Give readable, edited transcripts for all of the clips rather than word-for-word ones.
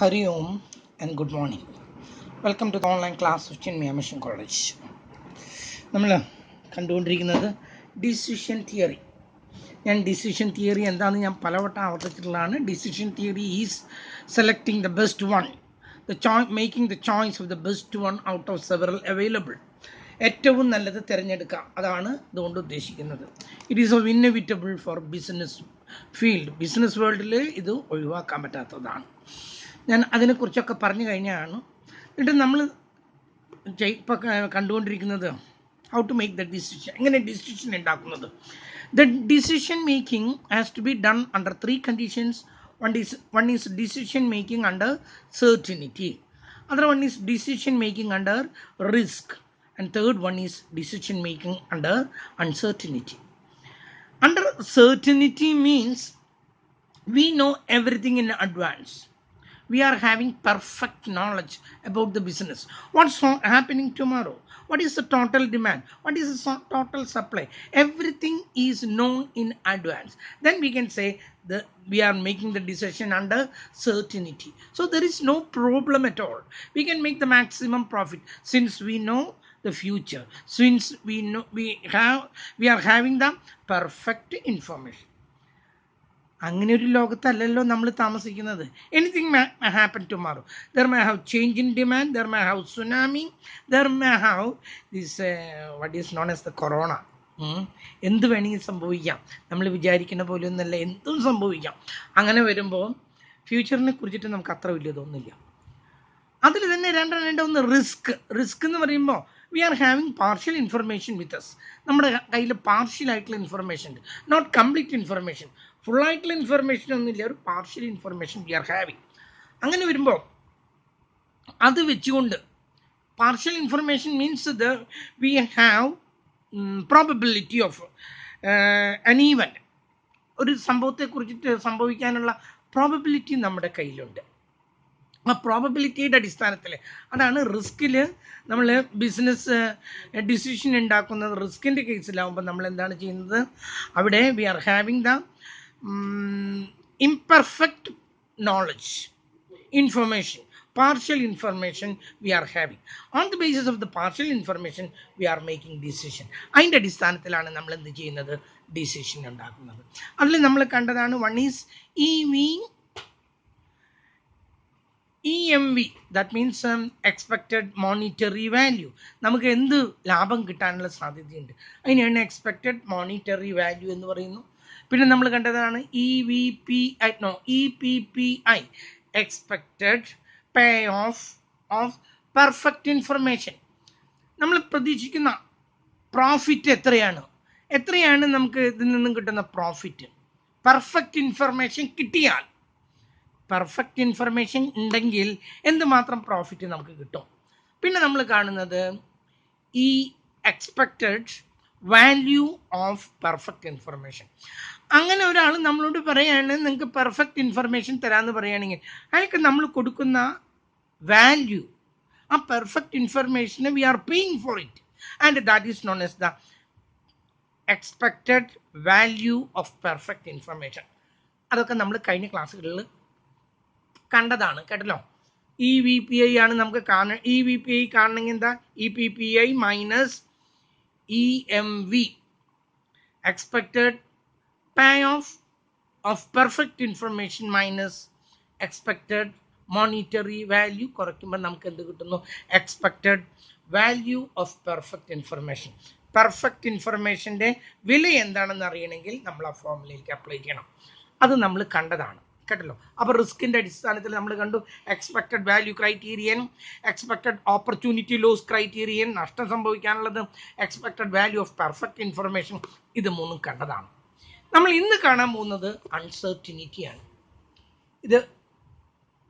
Hari Om and good morning. Welcome to the online class of Chinmaya Mission College. നമ്മൾ കണ്ടുകൊണ്ടിരിക്കുന്നത് decision theory. Decision theory എന്താണെന്ന് ഞാൻ പലവട്ടം ആവർത്തിച്ചിട്ടുള്ളതാണ്. Decision theory is selecting the best one, making the choice of the best one out of several available. ഏറ്റവും നല്ലത് തിരഞ്ഞെടുക്കുക, അതാണ് ഇതുകൊണ്ട് ഉദ്ദേശിക്കുന്നത്. It is of inevitable for business field. Business വേൾഡിൽ ഇത് ഒഴിവാക്കാൻ പറ്റാത്തതാണ്. ഞാൻ അതിനെക്കുറിച്ചൊക്കെ പറഞ്ഞു കഴിഞ്ഞാണ്. എന്നിട്ട് നമ്മൾ ഇപ്പോൾ കണ്ടുകൊണ്ടിരിക്കുന്നത് how to make the decision, എങ്ങനെ ഡിസിഷൻ ഉണ്ടാക്കുന്നത്. The decision making has to be done under 3 conditions. One is decision making under certainty, other one is decision making under risk, and third one is decision making under uncertainty. Under certainty means we know everything in advance. We are having perfect knowledge about the business. What's happening tomorrow? What is the total demand? What is the total supply? Everything is known in advance. Then we can say that we are making the decision under certainty. So there is no problem at all. We can make the maximum profit since we know the future. Since we know we are having the perfect information. അങ്ങനെ ഒരു ലോകത്തല്ലല്ലോ നമ്മൾ താമസിക്കുന്നത്. Anything may happen tomorrow. There may have change in demand, there may have tsunami, there may have this what is known as the corona. എന്ത് വേണമെങ്കിൽ സംഭവിക്കാം. നമ്മൾ വിചാരിക്കുന്ന പോലെ ഒന്നല്ല, എന്തും സംഭവിക്കാം. അങ്ങനെ വരുമ്പോൾ ഫ്യൂച്ചറിനെ കുറിച്ചിട്ട് നമുക്ക് അത്ര വലിയ തോന്നില്ല. അതിൽ തന്നെ ഒന്ന് റിസ്ക് എന്ന് പറയുമ്പോൾ we are having partial information with us. നമ്മുടെ കയ്യിൽ പാർഷ്യൽ ആയിട്ടുള്ള ഇൻഫർമേഷൻ ഉണ്ട്, നോട്ട് കംപ്ലീറ്റ് ഇൻഫർമേഷൻ. ഫുള്ളായിട്ടുള്ള ഇൻഫർമേഷൻ ഒന്നുമില്ല, ഒരു partial information we are having. അങ്ങനെ വരുമ്പോൾ അത് വെച്ചുകൊണ്ട് partial information means we have probability of an event. ഒരു സംഭവത്തെക്കുറിച്ചിട്ട് സംഭവിക്കാനുള്ള പ്രോബബിലിറ്റി നമ്മുടെ കയ്യിലുണ്ട്. ആ പ്രോബബിലിറ്റിയുടെ അടിസ്ഥാനത്തിൽ അതാണ് റിസ്കിൽ നമ്മൾ ബിസിനസ് ഡിസിഷൻ ഉണ്ടാക്കുന്നത്. റിസ്കിൻ്റെ കേസിലാവുമ്പോൾ നമ്മൾ എന്താണ് ചെയ്യുന്നത്, അവിടെ we are having the imperfect knowledge, information, partial information we are having. On the basis of the partial information we are making decision. അതിൻ്റെ അടിസ്ഥാനത്തിലാണ് നമ്മൾ എന്ത് ചെയ്യുന്നത്, ഡിസിഷൻ ഉണ്ടാക്കുന്നത്. അതിൽ നമ്മൾ കണ്ടതാണ് one is EMV, that means expected monetary value. നമുക്ക് എന്ത് ലാഭം കിട്ടാനുള്ള സാധ്യതയുണ്ട്, അതിനാണ് എക്സ്പെക്റ്റഡ് മോണിറ്ററി വാല്യൂ എന്ന് പറയുന്നു. പിന്നെ നമ്മൾ കണ്ടതാണ് EPPI, expected pay of perfect information. നമ്മൾ പ്രതീക്ഷിക്കുന്ന പ്രോഫിറ്റ് എത്രയാണ് നമുക്ക് ഇതിൽ നിന്നും കിട്ടുന്ന പ്രോഫിറ്റ്. പെർഫെക്റ്റ് ഇൻഫർമേഷൻ കിട്ടിയാൽ, പെർഫെക്റ്റ് ഇൻഫർമേഷൻ ഉണ്ടെങ്കിൽ എന്തുമാത്രം പ്രോഫിറ്റ് നമുക്ക് കിട്ടും. പിന്നെ നമ്മൾ കാണുന്നത് ഈ expected value of perfect information. അങ്ങനെ ഒരാൾ നമ്മളോട് പറയുകയാണ് നിങ്ങൾക്ക് പെർഫെക്റ്റ് ഇൻഫർമേഷൻ തരാമെന്ന് പറയുകയാണെങ്കിൽ അയാൾക്ക് നമ്മൾ കൊടുക്കുന്ന വാല്യൂ, ആ പെർഫെക്റ്റ് ഇൻഫർമേഷന് we are paying for it, and that is known as the expected value of perfect information. അതൊക്കെ നമ്മൾ കഴിഞ്ഞ ക്ലാസ്സുകളിൽ കണ്ടതാണ്, കേട്ടല്ലോ. EVPI ആണ് നമുക്ക് കാണാൻ. EVPI കാണണമെങ്കിൽ എന്താ, EPPI minus EMV, expected payoff of perfect information minus expected monetary value. കുറയ്ക്കുമ്പോൾ നമുക്ക് എന്ത് കിട്ടുന്നു, expected value of perfect information. Perfect ഇൻഫർമേഷൻ്റെ വില എന്താണെന്ന് അറിയണമെങ്കിൽ നമ്മൾ ആ ഫോർമുലയിലേക്ക് അപ്ലൈ ചെയ്യണം. അത് നമ്മൾ കണ്ടതാണ്, കേട്ടല്ലോ. അപ്പോൾ റിസ്കിൻ്റെ അടിസ്ഥാനത്തിൽ നമ്മൾ കണ്ടു expected value criterion, expected opportunity loss criterion, നഷ്ടം സംഭവിക്കാനുള്ളത്, expected value of perfect information. ഇത് മൂന്നും കണ്ടതാണ്. നമ്മൾ ഇന്ന് കാണാൻ പോകുന്നത് അൺസർട്ടിനിറ്റിയാണ്. ഇത്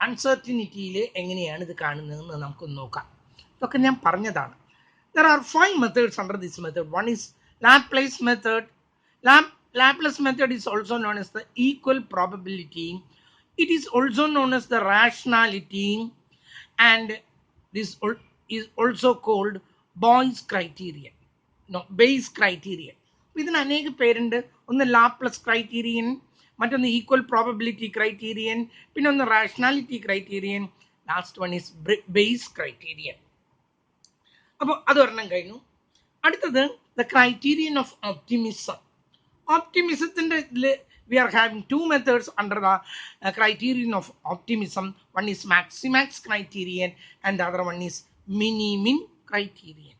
അൺസർട്ടിനിറ്റിയിൽ എങ്ങനെയാണ് ഇത് കാണുന്നതെന്ന് നമുക്കൊന്ന് നോക്കാം. ഇതൊക്കെ ഞാൻ പറഞ്ഞതാണ്. There are 5 methods under this method. One is Laplace method. Laplace method is also known as the equal probability. It is also known as the rationality, and this is also called Bayes criterion. No, Bayes criterion. ഇതിന് അനേക പേരുണ്ട്. ഒന്ന് Laplace criterion, മറ്റൊന്ന് equal probability criterion, പിന്നെ ഒന്ന് rationality criterion, last one is base criterion. അപ്പോൾ അതൊരെണ്ണം കഴിഞ്ഞു. അടുത്തത് ദ ക്രൈറ്റീരിയൻ ഓഫ് ഓപ്റ്റിമിസം. ഓപ്റ്റിമിസത്തിൻ്റെ ഇതിൽ we are having two methods under the criterion of optimism. One is maximax criterion and the other one is mini-min criterion.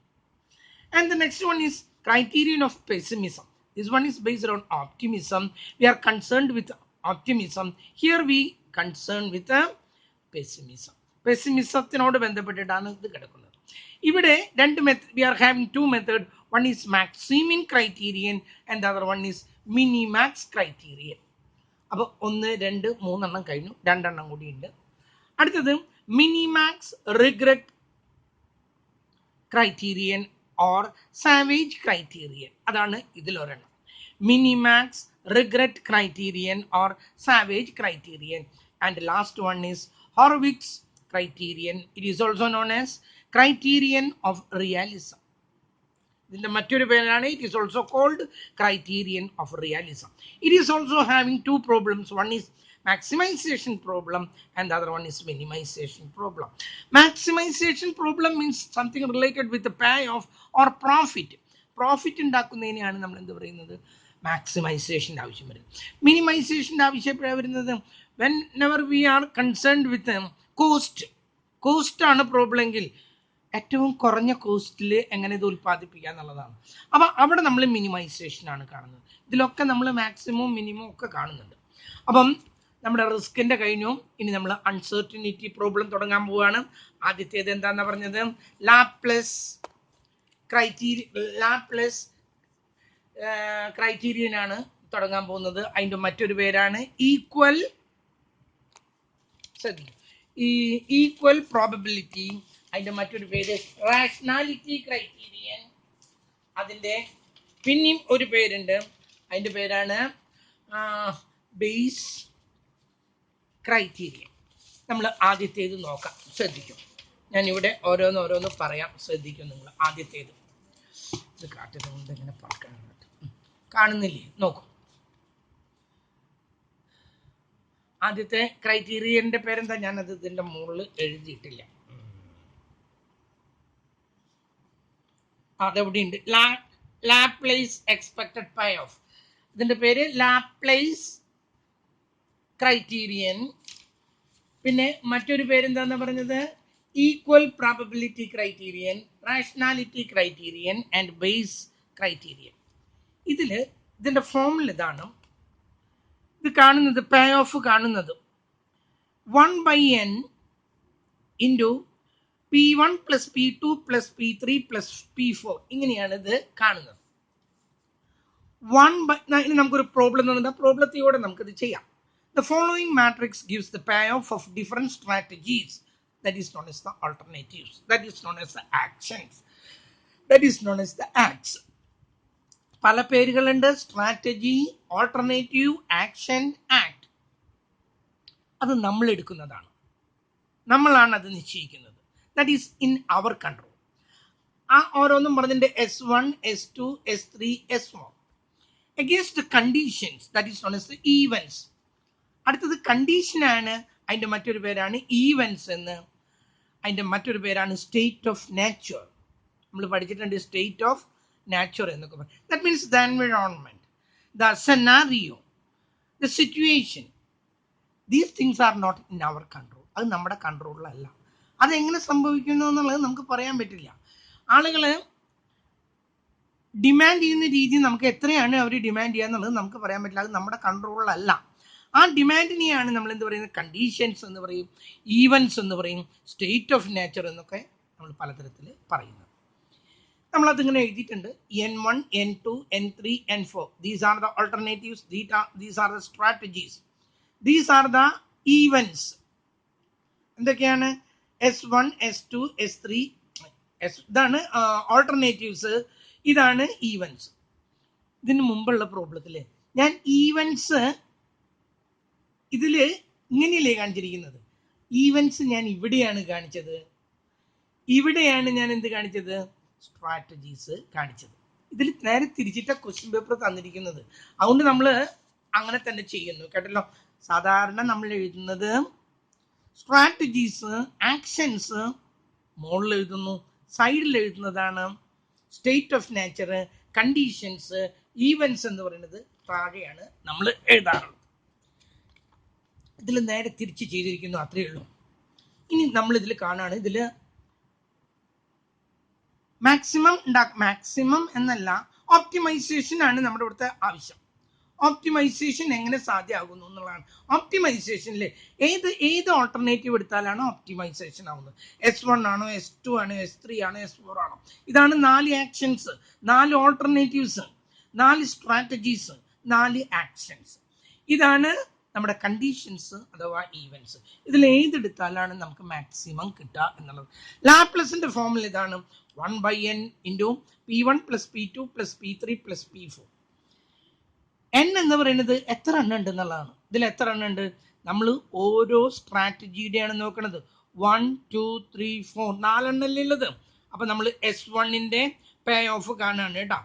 And the next one is criterion of pessimism. This one is based on optimism. We are concerned with optimism. Here we concerned with pessimism. Pessimism ബന്ധപ്പെട്ടിട്ടാണ് ഇത് കിടക്കുന്നത്. ഇവിടെ രണ്ട് method, we are having two methods. One is maximin criterion and the other one is minimax criterion. അപ്പോൾ 1, 2, 3 കഴിഞ്ഞു, 2 കൂടി ഉണ്ട്. അടുത്തത് minimax regret criterion or Savage criterion. അതാണ് ഇതിലൊരെണ്ണം. Minimax regret criterion or Savage criterion. And last one is Hurwicz criterion. It is also known as criterion of realism. ഇതിന്റെ മറ്റൊരു പേരാണ്, it is also called criterion of realism. It is also having two problems. One is maximization problem and the other one is minimization problem. Maximization problem means something related with the payoff or profit. Profit ഉണ്ടാക്കുന്നതിനെയാണ് നമ്മൾ എന്ത് പറയുന്നത്, maximization ആവശ്യം വരുന്നത്. Minimization ആവശ്യം വരുന്നത് whenever we are concerned with cost ആണ് problem എങ്കിൽ ഏറ്റവും കുറഞ്ഞ കോസ്റ്റിൽ എങ്ങനെ ഇത് ഉൽപ്പാദിപ്പിക്കുക എന്നുള്ളതാണ്. അപ്പം അവിടെ നമ്മൾ മിനിമൈസേഷൻ ആണ് കാണുന്നത്. ഇതിലൊക്കെ നമ്മൾ മാക്സിമം മിനിമം ഒക്കെ കാണുന്നുണ്ട്. അപ്പം നമ്മുടെ റിസ്കിന്റെ കഴിഞ്ഞു. ഇനി നമ്മൾ അൺസർട്ടനിറ്റി പ്രോബ്ലം തുടങ്ങാൻ പോവുകയാണ്. ആദ്യത്തേത് എന്താണെന്ന് പറഞ്ഞത്, ലാപ്ലേസ് ക്രൈറ്റീരിയൻ ആണ് തുടങ്ങാൻ പോകുന്നത്. അതിൻ്റെ മറ്റൊരു പേരാണ് ഈക്വൽ പ്രോബബിലിറ്റി. അതിൻ്റെ മറ്റൊരു പേര് റാഷണാലിറ്റി ക്രൈറ്റീരിയൻ. അതിൻ്റെ പിന്നെയും ഒരു പേരുണ്ട്, അതിൻ്റെ പേരാണ് ബേസ് ക്രൈറ്റീരിയൻ. നമ്മൾ ആദ്യത്തേത് നോക്കാം, ശ്രദ്ധിക്കും. ഞാനിവിടെ ഓരോന്ന് പറയാം, ശ്രദ്ധിക്കും നിങ്ങൾ. ആദ്യത്തേത് ഇത് കാറ്റുന്നത് കൊണ്ട് ഇങ്ങനെ പറക്കണം, കാണുന്നില്ലേ, നോക്കൂ. ആദ്യത്തെ ക്രൈറ്റീരിയന്റെ പേരെന്താ, ഞാനത് ഇതിൻ്റെ മുകളിൽ എഴുതിയിട്ടില്ല, അതെവിടെ ഉണ്ട്, ലാപ്ലേസ് എക്സ്പെക്റ്റഡ് പേ ഓഫ്. ഇതിന്റെ പേര് ലാപ്ലേസ് ക്രൈറ്റീരിയൻ. പിന്നെ മറ്റൊരു പേരെന്താന്ന് പറഞ്ഞത്, equal probability criterion, rationality criterion and base criterion. ഇതിന്റെ ഫോമുല ഇതാണ്. ഇത് കാണുന്നത്, പേ ഓഫ് കാണുന്നത് 1/n into P1 + P2 + P3 + P4 ഇങ്ങനെയാണ് ഇത് കാണുന്നത്. ഇനി നമുക്കൊരു പ്രോബ്ലം തന്നിട്ട് പ്രോബ്ലത്തിലൂടെ നമുക്കിത് ചെയ്യാം. The following matrix gives the payoff of different strategies, that is known as the alternatives, that is known as the actions, that is known as the acts. പല പേരുകളുണ്ട്, സ്ട്രാറ്റജി, ഓൾട്ടർനേറ്റീവ്, ആക്ഷൻ, ആക്ട്. അത് നമ്മൾ എടുക്കുന്നതാണ്, നമ്മളാണ് അത് നിശ്ചയിക്കുന്നത്. That is in our control. ആ ഓരോന്നും പറഞ്ഞിട്ട് S1, S2, S3, S4 against the conditions, that is known as the events. അടുത്തത് കണ്ടീഷനാണ്, അതിൻ്റെ മറ്റൊരു പേരാണ് ഈവൻസ് എന്ന്. അതിൻ്റെ മറ്റൊരു പേരാണ് സ്റ്റേറ്റ് ഓഫ് നാച്ചർ. നമ്മൾ പഠിച്ചിട്ടുണ്ട് സ്റ്റേറ്റ് ഓഫ് നാച്ചർ എന്നൊക്കെ പറയും. That means the environment, the scenario, the situation. These things are not in our control. അത് നമ്മുടെ കൺട്രോളിലല്ല. അതെങ്ങനെ സംഭവിക്കുന്നു എന്നുള്ളത് നമുക്ക് പറയാൻ പറ്റില്ല. ആളുകൾ ഡിമാൻഡ് ചെയ്യുന്ന രീതി നമുക്ക് എത്രയാണ് അവർ ഡിമാൻഡ് ചെയ്യുക എന്നുള്ളത് നമുക്ക് പറയാൻ പറ്റില്ല. അത് നമ്മുടെ കൺട്രോളിലല്ല. ആ ഡിമാൻഡിനെയാണ് നമ്മൾ എന്ത് പറയുന്നത്, കണ്ടീഷൻസ് എന്ന് പറയും, ഈവൻസ് എന്ന് പറയും, സ്റ്റേറ്റ് ഓഫ് നേച്ചർ എന്നൊക്കെ നമ്മൾ പലതരത്തിൽ പറയുന്നത്. നമ്മളതിങ്ങനെ എഴുതിയിട്ടുണ്ട്. N1, N2, N3, N4. These are the alternatives. These are the strategies. These are the events. എന്തൊക്കെയാണ്? S1, S2, S3, ഇതാണ് ഓൾട്ടർനേറ്റീവ്സ്, ഇതാണ് ഈവൻസ്. ഇതിന് മുമ്പുള്ള പ്രോബ്ലത്തിൽ ഞാൻ ഈവൻസ് ഇതില് ഇങ്ങനെയല്ലേ കാണിച്ചിരിക്കുന്നത്. ഈവൻസ് ഞാൻ ഇവിടെയാണ് കാണിച്ചത്, ഇവിടെയാണ് ഞാൻ എന്ത് കാണിച്ചത്, സ്ട്രാറ്റജീസ് കാണിച്ചത്. ഇതിൽ നേരെ തിരിച്ചിട്ട ക്വസ്റ്റ്യൻ പേപ്പർ തന്നിരിക്കുന്നത്. അതുകൊണ്ട് നമ്മൾ അങ്ങനെ തന്നെ ചെയ്യുന്നു കേട്ടല്ലോ. സാധാരണ നമ്മൾ എഴുതുന്നത് സ്ട്രാറ്റജീസ്, ആക്ഷൻസ് മുകളിൽ എഴുതുന്നു, സൈഡിൽ എഴുതുന്നതാണ് state of nature, conditions, events എന്ന് പറയുന്നത് താഴെയാണ് നമ്മൾ എഴുതാറുള്ളത്. ഇതിൽ നേരെ തിരിച്ച് ചെയ്തിരിക്കുന്നു, അത്രയേ ഉള്ളൂ. ഇനി നമ്മൾ ഇതിൽ കാണാണ്, ഇതിൽ മാക്സിമം എന്നല്ല, ഓപ്റ്റിമൈസേഷൻ ആണ് നമ്മുടെ ഇവിടുത്തെ ആവശ്യം. ഓപ്റ്റിമൈസേഷൻ എങ്ങനെ സാധ്യമാകുന്നു എന്നുള്ളതാണ്. ഓപ്റ്റിമൈസേഷനിൽ ഏത് ഓൾട്ടർനേറ്റീവ് എടുത്താലാണ് ഓപ്റ്റിമൈസേഷൻ ആവുന്നത്? S1 ആണോ, S2 ആണോ, S3 ആണോ, S4 ആണോ? ഇതാണ് 4 ആക്ഷൻസ്, 4 ഓൾട്ടർനേറ്റീവ്സ്, 4 സ്ട്രാറ്റജീസ്, 4 ആക്ഷൻസ്. ഇതാണ് നമ്മുടെ കണ്ടീഷൻസ് അഥവാ ഈവൻസ്. ഇതിൽ ഏതെടുത്താലാണ് നമുക്ക് മാക്സിമം കിട്ടുക എന്നുള്ളത്. ലാപ്ലേസിന്റെ ഫോമിൽ ഇതാണ് 1/n into P1 + P2 + P3 + P4. n എന്ന് പറയുന്നത് എത്ര എണ്ണം ഉണ്ട് എന്നുള്ളതാണ്. ഇതിൽ എത്ര എണ്ണം ഉണ്ട്? നമ്മൾ ഓരോ സ്ട്രാറ്റജിയുടെയാണ് നോക്കുന്നത്. 1 2 3 4 4 എണ്ണല്ലേ ഉള്ളത്. അപ്പൊ നമ്മൾ S1ന്റെ പേ ഓഫ് കാണാണ് കേട്ടോ.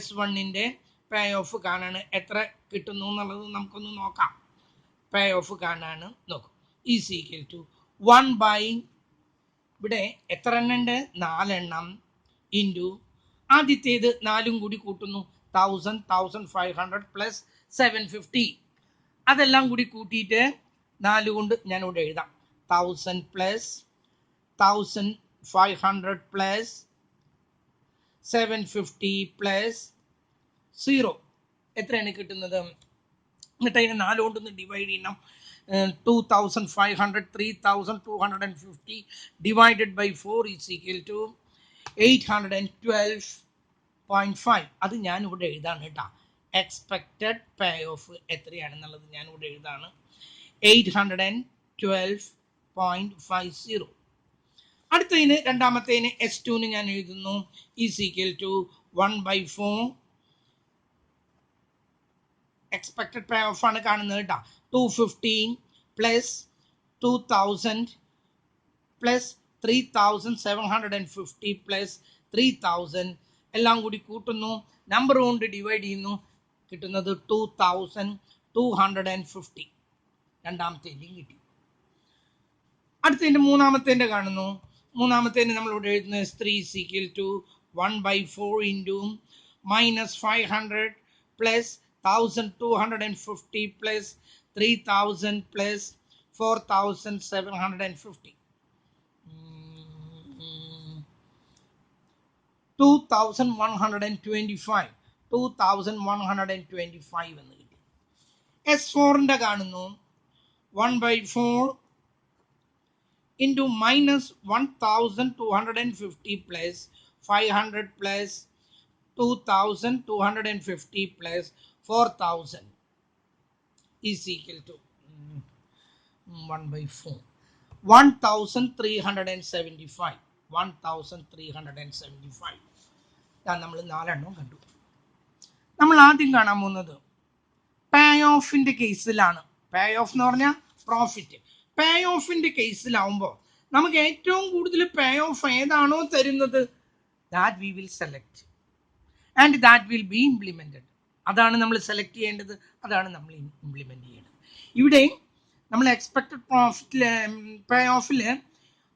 S1ന്റെ പേ ഓഫ് കാണാണ്. എത്ര കിട്ടുന്നു എന്നുള്ളത് നമുക്കൊന്ന് നോക്കാം. പേ ഓഫ് കാണാണ്, നോക്കും. ഈസ് ഈക്വൽ ടു 1/ ഇവിടെ എത്ര എണ്ണം ഉണ്ട്? 4 എണ്ണം ഇൻറ്റു ആദ്യത്തേത് 4 കൂടി കൂട്ടുന്നു 1000, 1500 + 750. അതെല്ലാം കൂടി കൂട്ടിയിട്ട് 4 കൊണ്ട് ഞാൻ ഇവിടെ എഴുതാം. 1000 + 1500 + 750 + 0 എത്രയാണ് കിട്ടുന്നത്? എന്നിട്ട് അതിനെ 4 കൊണ്ടൊന്ന് ഡിവൈഡ് ചെയ്യണം. 2500 3250 divided by 4 is equal to 812.5. അത് ഞാൻ ഇവിടെ എഴുതാണ് കേട്ടോ. എക്സ്പെക്റ്റഡ് പേ ഓഫ് എത്രയാണെന്നുള്ളത് ഞാൻ ഇവിടെ എഴുതാണ്. 812.50. അടുത്തതിന് രണ്ടാമത്തേന് S2 ഞാൻ എഴുതുന്നു. Is equal to 1/4 expected payoff ആണ് കാണുന്നത് കേട്ടോ. 215 + 2000 + 3750 + 3000 എല്ലാം കൂടി കൂട്ടുന്നു, നമ്പർ കൊണ്ട് ഡിവൈഡ് ചെയ്യുന്നു, കിട്ടുന്നത് 2250. രണ്ടാമത്തേൻ്റെയും കിട്ടി. അടുത്തതിൻ്റെ മൂന്നാമത്തേൻ്റെ കാണുന്നു. മൂന്നാമത്തേന് നമ്മൾ ഇവിടെ എഴുതുന്നത് S3 is equal to 1/4 into -500 + 1250 + 3000 + 4750. 2125 എന്ന് കിട്ടി. S4ന്റെ കാണുന്നു. 1/4 ഇൻറ്റു -1250 + 500 + 2250 + 4000 is equal to 1/4 1375. 1375. നമ്മൾ 4 എണ്ണം കണ്ടു. നമ്മൾ ആദ്യം കാണാൻ പോകുന്നത് പേ ഓഫിന്റെ കേസിലാണ്. പേ ഓഫ് എന്ന് പറഞ്ഞാൽ പ്രോഫിറ്റ്. പേ ഓഫിന്റെ കേസിലാവുമ്പോൾ നമുക്ക് ഏറ്റവും കൂടുതൽ പേ ഓഫ് ഏതാണോ തരുന്നത്, that we will select and that will be implemented. അതാണ് നമ്മൾ സെലക്ട് ചെയ്യേണ്ടത്, അതാണ് നമ്മൾ ഇംപ്ലിമെന്റ് ചെയ്യേണ്ടത്. ഇവിടെ നമ്മൾ എക്സ്പെക്റ്റഡ് പ്രോഫിറ്റിൽ പേ ഓഫിൽ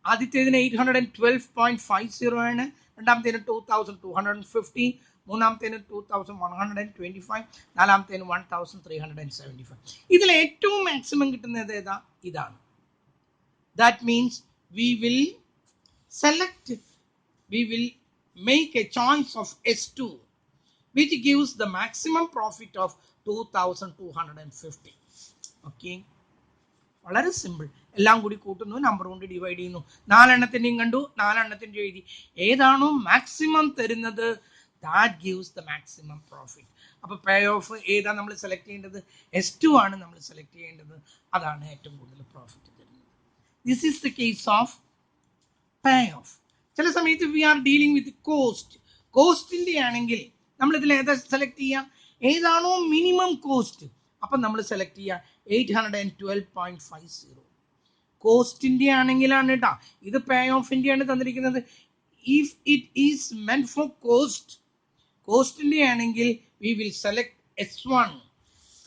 ആദ്യത്തേതിന് 812.50 ആണ്, രണ്ടാമത്തേന് 2250, മൂന്നാമത്തേന് 2125, നാലാമത്തേന് 1375. ഇതിൽ ഏറ്റവും മാക്സിമം കിട്ടുന്നത് ഏതാ? ഇതാണ്. That means we will select, we will make a choice of S2 which gives the maximum profit of 2250. Okay, വളരെ സിമ്പിൾ. എല്ലാം കൂടി കൂട്ടുന്നു, നമ്പർ കൊണ്ട് ഡിവൈഡ് ചെയ്യുന്നു. 4 എണ്ണത്തിൻ്റെയും കണ്ടു, 4 എണ്ണത്തിൻ്റെ എഴുതി. ഏതാണോ മാക്സിമം തരുന്നത്, that gives the maximum profit. അപ്പോൾ പേ ഓഫ് ഏതാ നമ്മൾ സെലക്ട് ചെയ്യേണ്ടത്? S2 ആണ് നമ്മൾ സെലക്ട് ചെയ്യേണ്ടത്, അതാണ് ഏറ്റവും കൂടുതൽ പ്രോഫിറ്റ് തരുന്നത്. This is the case of pay off. ചില സമയത്ത് we are dealing with cost. കോസ്റ്റിൻ്റെ ആണെങ്കിൽ നമ്മൾ ഇതിൽ ഏതാ സെലക്ട് ചെയ്യുക? ഏതാണോ മിനിമം കോസ്റ്റ്, അപ്പം നമ്മൾ സെലക്ട് ചെയ്യുക 812.50. കോസ്റ്റിൻ്റെ ആണെങ്കിലാണ് കേട്ടോ. ഇത് പേ ഓഫിൻ്റെ ആണ് തന്നിരിക്കുന്നത്. If it is meant for cost, കോസ്റ്റിൻ്റെ ആണെങ്കിൽ വി വിൽ സെലക്ട് S1.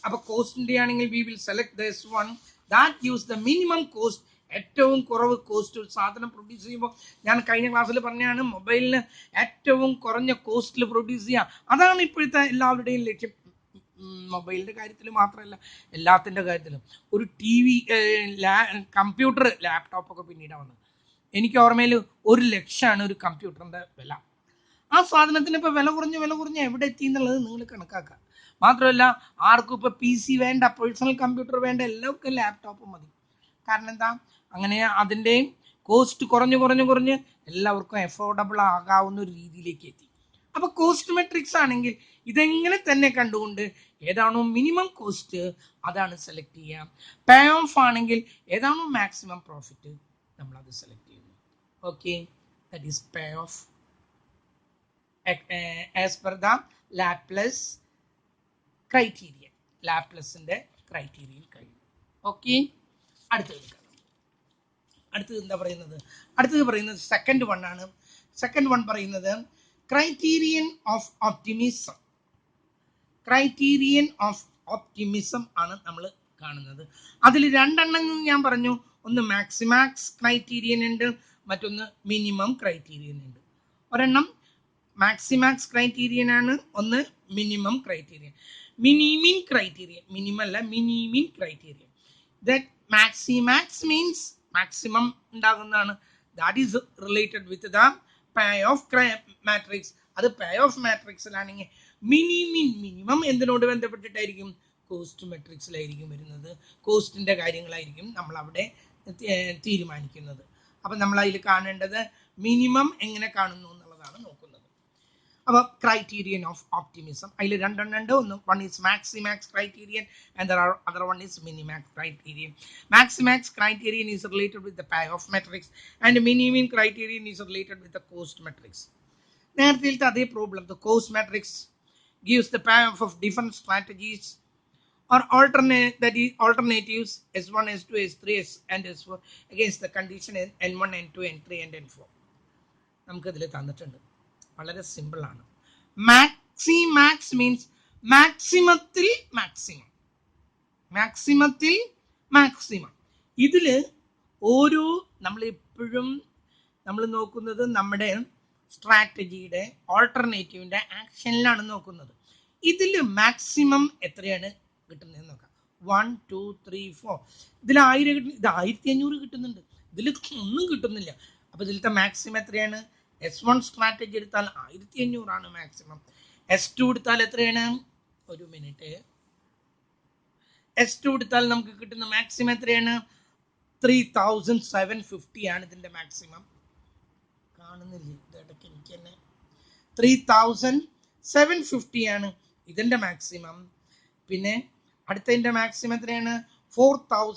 അപ്പോൾ കോസ്റ്റിൻ്റെ ആണെങ്കിൽ we will select this one that use the minimum cost. ഏറ്റവും കുറവ് കോസ്റ്റ് ഒരു സാധനം പ്രൊഡ്യൂസ് ചെയ്യുമ്പോൾ, ഞാൻ കഴിഞ്ഞ ക്ലാസ്സിൽ പറഞ്ഞാണ് മൊബൈലിന് ഏറ്റവും കുറഞ്ഞ കോസ്റ്റിൽ പ്രൊഡ്യൂസ് ചെയ്യുക. അതാണ് ഇപ്പോഴത്തെ എല്ലാവരുടെയും ലക്ഷ്യം. മൊബൈലിൻ്റെ കാര്യത്തിൽ മാത്രമല്ല, എല്ലാത്തിൻ്റെ കാര്യത്തിലും. ഒരു ടി വി, കമ്പ്യൂട്ടർ, ലാപ്ടോപ്പൊക്കെ പിന്നീടാണ് വന്നത്. എനിക്ക് ഓർമ്മയിൽ 1,00,000 ഒരു കമ്പ്യൂട്ടറിൻ്റെ വില. ആ സാധനത്തിന് ഇപ്പോൾ വില കുറഞ്ഞ് എവിടെ എത്തി എന്നുള്ളത് നിങ്ങൾ കണക്കാക്കുക. മാത്രമല്ല, ആർക്കും ഇപ്പോൾ PC വേണ്ട, പേഴ്സണൽ കമ്പ്യൂട്ടർ വേണ്ട, എല്ലാവർക്കും ലാപ്ടോപ്പ് മതി. കാരണം എന്താ, അങ്ങനെ അതിൻ്റെ കോസ്റ്റ് കുറഞ്ഞ് എല്ലാവർക്കും അഫോർഡബിൾ ആകാവുന്ന ഒരു രീതിയിലേക്ക് എത്തി. അപ്പോൾ കോസ്റ്റ് മെട്രിക്സ് ആണെങ്കിൽ ഇതെങ്ങനെ തന്നെ കണ്ടുകൊണ്ട് ഏതാണോ മിനിമം കോസ്റ്റ് അതാണ് സെലക്ട് ചെയ്യുക. പേ ഓഫ് ആണെങ്കിൽ ഏതാണോ മാക്സിമം പ്രോഫിറ്റ് നമ്മളത് സെലക്ട് ചെയ്യുന്നു. Okay, that is pay off as per the Laplace criterion. ലാപ്ലേസിൻ്റെ ക്രൈറ്റീരിയൻ കഴിയും. ഓക്കെ, അടുത്തത് എന്താ പറയുന്നത്? അടുത്തത് പറയുന്നത് സെക്കൻഡ് വൺ ആണ്. സെക്കൻഡ് വൺ പറയുന്നത് criterion of optimism. Criterion of optimism ആണ് നമ്മൾ കാണുന്നത്. അതിൽ 2 എണ്ണം ഞാൻ പറഞ്ഞു. ഒന്ന് മാക്സിമാക്സ് ക്രൈറ്റീരിയൻ ഉണ്ട്, മറ്റൊന്ന് മിനിമം ക്രൈറ്റീരിയൻ ഉണ്ട്. ഒരെണ്ണം മാക്സിമാക്സ് ക്രൈറ്റീരിയൻ ആണ്, ഒന്ന് മിനിമം ക്രൈറ്റീരിയൻ. മിനിമിൻ ക്രൈറ്റീരിയൻ, മിനിമം അല്ല, മിനിമിൻ criterion. That maximax means maximum ഉണ്ടാകുന്നതാണ്. That is related with the pay of matrix. അത് പേ ഓഫ് മാട്രിക്സിലാണെങ്കിൽ മിനിമം എന്തിനോട് ബന്ധപ്പെട്ടിട്ടായിരിക്കും? കോസ്റ്റ് മെട്രിക്സിലായിരിക്കും വരുന്നത്. കോസ്റ്റിൻ്റെ കാര്യങ്ങളായിരിക്കും നമ്മൾ അവിടെ തീരുമാനിക്കുന്നത്. അപ്പം നമ്മൾ അതിൽ കാണേണ്ടത് മിനിമം എങ്ങനെ കാണുന്നു എന്നുള്ളതാണ് നോക്കുന്നത്. അപ്പോൾ ക്രൈറ്റീരിയൻ ഓഫ് ഓപ്റ്റിമിസം അതിൽ 2 എണ്ണം ഉണ്ട്. one is maximax criterion and the other one is minimax criterion. Maximax criterion is related with the payoff matrix and min criterion is related with the cost matrix. നേരത്തെ അതേ problem. The cost matrix gives the payoff of different strategies or alternatives S1, S2, S3, and S4 against the condition N1, N2, N3 and N4. നമുക്കതിൽ തന്നിട്ടുണ്ട്. വളരെ simple ആണ്. Maximax means മാക്സിമത്തിൽ maximum. ഇതിൽ ഓരോ നമ്മൾ എപ്പോഴും നമ്മൾ നോക്കുന്നത് നമ്മുടെ സ്ട്രാറ്റജിയുടെ ഓൾട്ടർനേറ്റീവിൻ്റെ ആക്ഷനിലാണ് നോക്കുന്നത്. ഇതിൽ മാക്സിമം എത്രയാണ് കിട്ടുന്നതെന്ന് നോക്കാം. 1, 2, 3, 4. ഇതിൽ 1000 കിട്ടുന്നു, ഇത് 1500 കിട്ടുന്നുണ്ട്, ഇതിൽ ഒന്നും കിട്ടുന്നില്ല. അപ്പോൾ ഇതിലത്തെ മാക്സിമം എത്രയാണ്? S1 സ്ട്രാറ്റജി എടുത്താൽ 1500 ആണ് മാക്സിമം. S2 എടുത്താൽ എത്രയാണ്? ഒരു മിനിറ്റ്. S2 എടുത്താൽ നമുക്ക് കിട്ടുന്ന മാക്സിമം എത്രയാണ്? 3750 ആണ് ഇതിൻ്റെ മാക്സിമം. കാണുന്നില്ല, ഇടയ്ക്ക് എനിക്ക് തന്നെ 3750 ആണ് ഇതിൻ്റെ മാക്സിമം. പിന്നെ അടുത്തതിൻ്റെ മാക്സിമം എത്രയാണ്? 4000